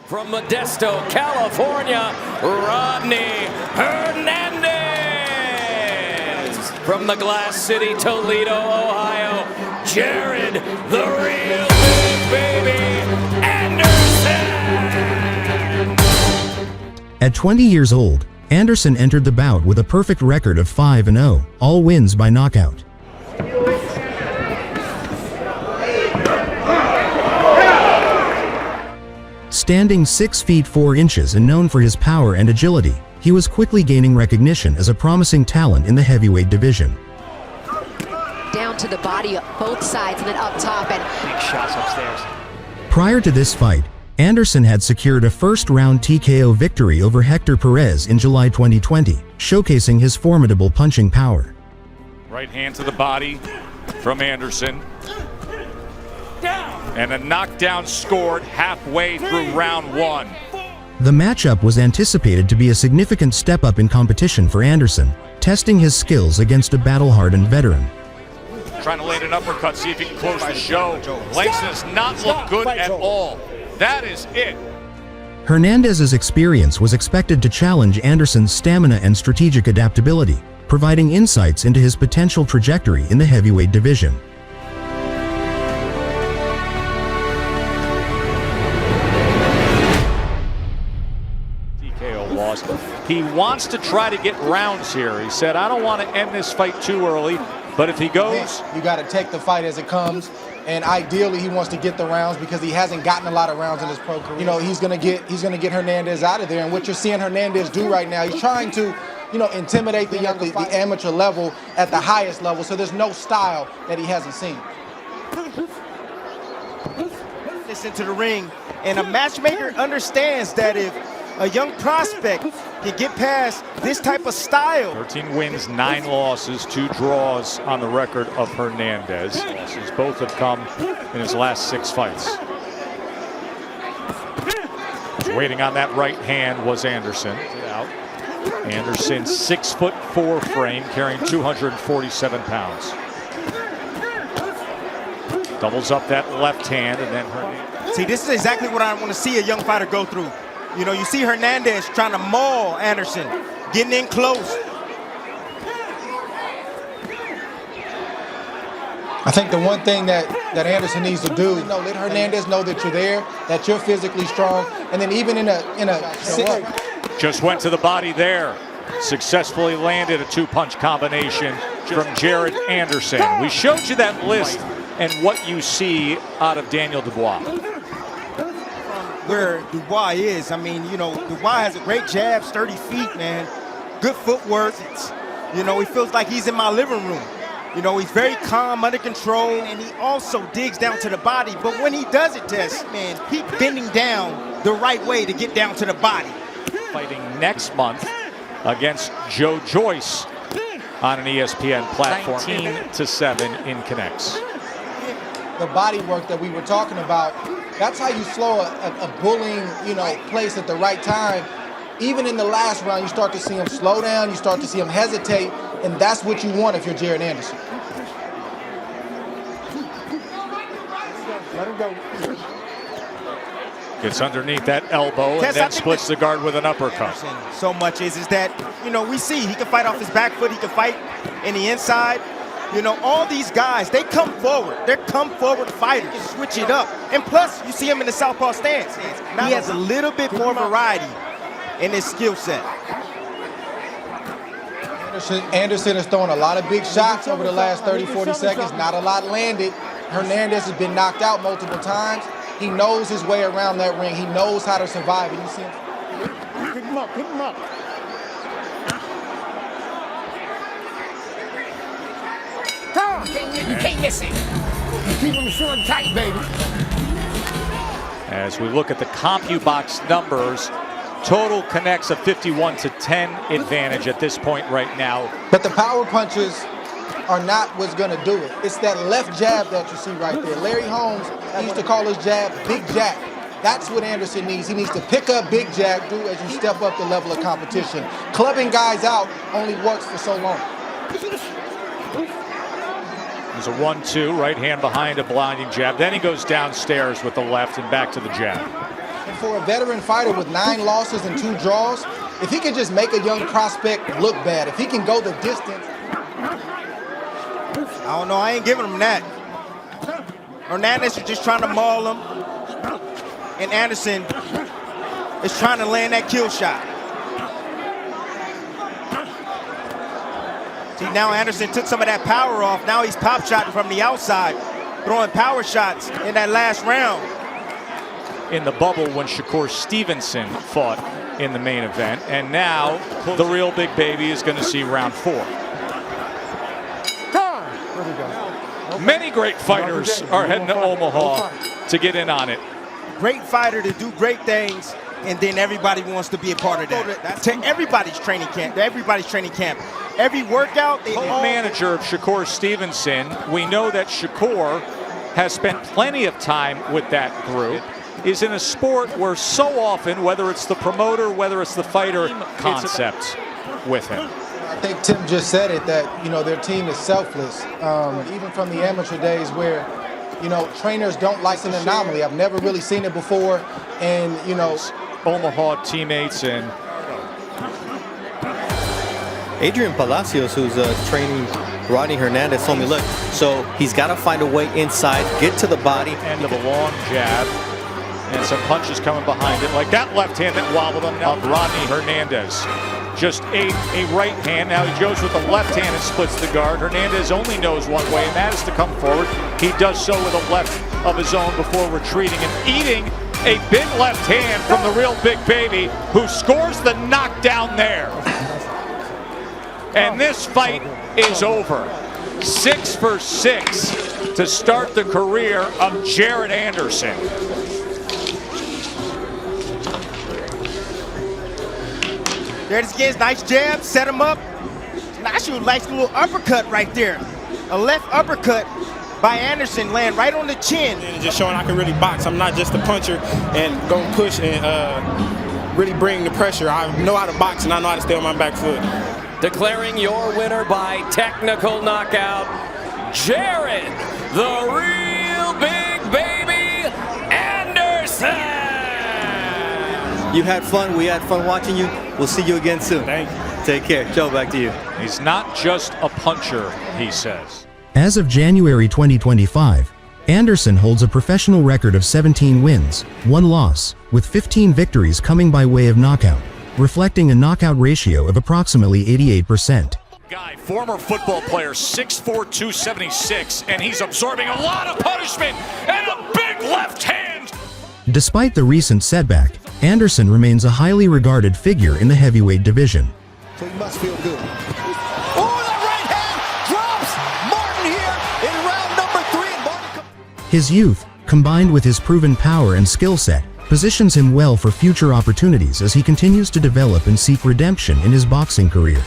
From Modesto, California, Rodney Hernandez. From the Glass City, Toledo, Ohio, Jared, the real big baby, Anderson. At 20 years old, Anderson entered the bout with a perfect record of 5-0, all wins by knockout. Standing 6 feet 4 inches and known for his power and agility, he was quickly gaining recognition as a promising talent in the heavyweight division. Down to the body, both sides, and then up top, and big shots upstairs. Prior to this fight, Anderson had secured a first-round TKO victory over Hector Perez in July 2020, showcasing his formidable punching power. Right hand to the body from Anderson. And a knockdown scored halfway through round 1. The matchup was anticipated to be a significant step up in competition for Anderson, testing his skills against a battle-hardened veteran. Trying to land an uppercut, see if he can close the show. Langston does not look good at all. That is it. Hernandez's experience was expected to challenge Anderson's stamina and strategic adaptability, providing insights into his potential trajectory in the heavyweight division. TKO loss. He wants to try to get rounds here. He said, I don't want to end this fight too early, but if he goes... You got to take the fight as it comes. And ideally, he wants to get the rounds because he hasn't gotten a lot of rounds in his pro career. You know, he's gonna get Hernandez out of there. And what you're seeing Hernandez do right now, he's trying to, intimidate the amateur level at the highest level. So there's no style that he hasn't seen. This into the ring, and a matchmaker understands that if a young prospect can get past this type of style. 13 wins, 9 losses, 2 draws on the record of Hernandez. Losses both have come in his last 6 fights. Waiting on that right hand was Anderson. Anderson, 6'4" frame, carrying 247 pounds. Doubles up that left hand, and then Hernandez. See, this is exactly what I want to see a young fighter go through. You see Hernandez trying to maul Anderson, getting in close. I think the one thing that Anderson needs to do is let Hernandez know that you're there, that you're physically strong, and then even in a Just went to the body there. Successfully landed a 2-punch combination from Jared Anderson. We showed you that list and what you see out of Daniel Dubois. Where Dubois is, Dubois has a great jab, sturdy feet, man. Good footwork. He feels like he's in my living room. He's very calm, under control, and he also digs down to the body. But when he does it, Tess, man, he's bending down the right way to get down to the body. Fighting next month against Joe Joyce on an ESPN platform. 19-7 in Connects. The body work that we were talking about, that's how you slow a bullying, place at the right time. Even in the last round, you start to see him slow down, you start to see him hesitate, and that's what you want if you're Jared Anderson. Let him go. Gets underneath that elbow and then splits the guard with an uppercut. So much is that, we see he can fight off his back foot, he can fight in the inside. All these guys, they come forward. They're come-forward fighters. Switch it up. And plus, you see him in the southpaw stance. He has a little bit more variety in his skill set. Anderson has thrown a lot of big shots over the last 30, 40 seconds. Not a lot landed. Hernandez has been knocked out multiple times. He knows his way around that ring. He knows how to survive. And you see him. Pick him up, pick him up. You can't miss it. Keep him short and tight, baby. As we look at the CompuBox numbers, total connects a 51-10 advantage at this point right now. But the power punches are not what's going to do it. It's that left jab that you see right there. Larry Holmes used to call his jab Big Jack. That's what Anderson needs. He needs to pick up Big Jack, do as you step up the level of competition. Clubbing guys out only works for so long. There's a 1-2, right hand behind a blinding jab. Then he goes downstairs with the left and back to the jab. for a veteran fighter with 9 losses and 2 draws, if he can just make a young prospect look bad, if he can go the distance. I don't know. I ain't giving him that. Hernandez is just trying to maul him, and Anderson is trying to land that kill shot. See, now Anderson took some of that power off. Now he's pop shotting from the outside, throwing power shots in that last round. In the bubble when Shakur Stevenson fought in the main event, and now the real big baby is going to see round 4. Many great fighters are heading to Omaha to get in on it. Great fighter to do great things, and then everybody wants to be a part of that. That's to everybody's training camp. Every workout, they all... Manager of Shakur Stevenson, we know that Shakur has spent plenty of time with that group, is in a sport where so often, whether it's the promoter, whether it's the fighter, concepts with him. I think Tim just said it, that, you know, their team is selfless. Even from the amateur days where, you know, trainers don't like an anomaly. I've never really seen it before. And, you know, Omaha teammates and Adrian Palacios, who's training Rodney Hernandez, told me, look, so he's got to find a way inside, get to the body. End of a long jab. And some punches coming behind it, like that left hand that wobbled him now. Rodney Hernandez just a right hand. Now he goes with the left hand and splits the guard. Hernandez only knows one way, and that is to come forward. He does so with a left of his own before retreating and eating a big left hand from the real big baby, who scores the knockdown there. And this fight is over. 6 for 6 to start the career of Jared Anderson. There it is, nice jab, set him up. Actually, nice little uppercut right there. A left uppercut by Anderson, land right on the chin. And just showing I can really box. I'm not just a puncher and go push and really bring the pressure. I know how to box and I know how to stay on my back foot. Declaring your winner by technical knockout, Jared, the real big baby, Anderson. You had fun. We had fun watching you. We'll see you again soon. Thank you. Take care. Joe, back to you. He's not just a puncher, he says. As of January 2025, Anderson holds a professional record of 17 wins, 1 loss, with 15 victories coming by way of knockout, reflecting a knockout ratio of approximately 88%. Guy, former football player, 6'4", 276, and he's absorbing a lot of punishment and a big left hand. Despite the recent setback, Anderson remains a highly regarded figure in the heavyweight division. So you must feel good. Oh, that right hand drops Martin here in round number 3. His youth, combined with his proven power and skill set, positions him well for future opportunities as he continues to develop and seek redemption in his boxing career.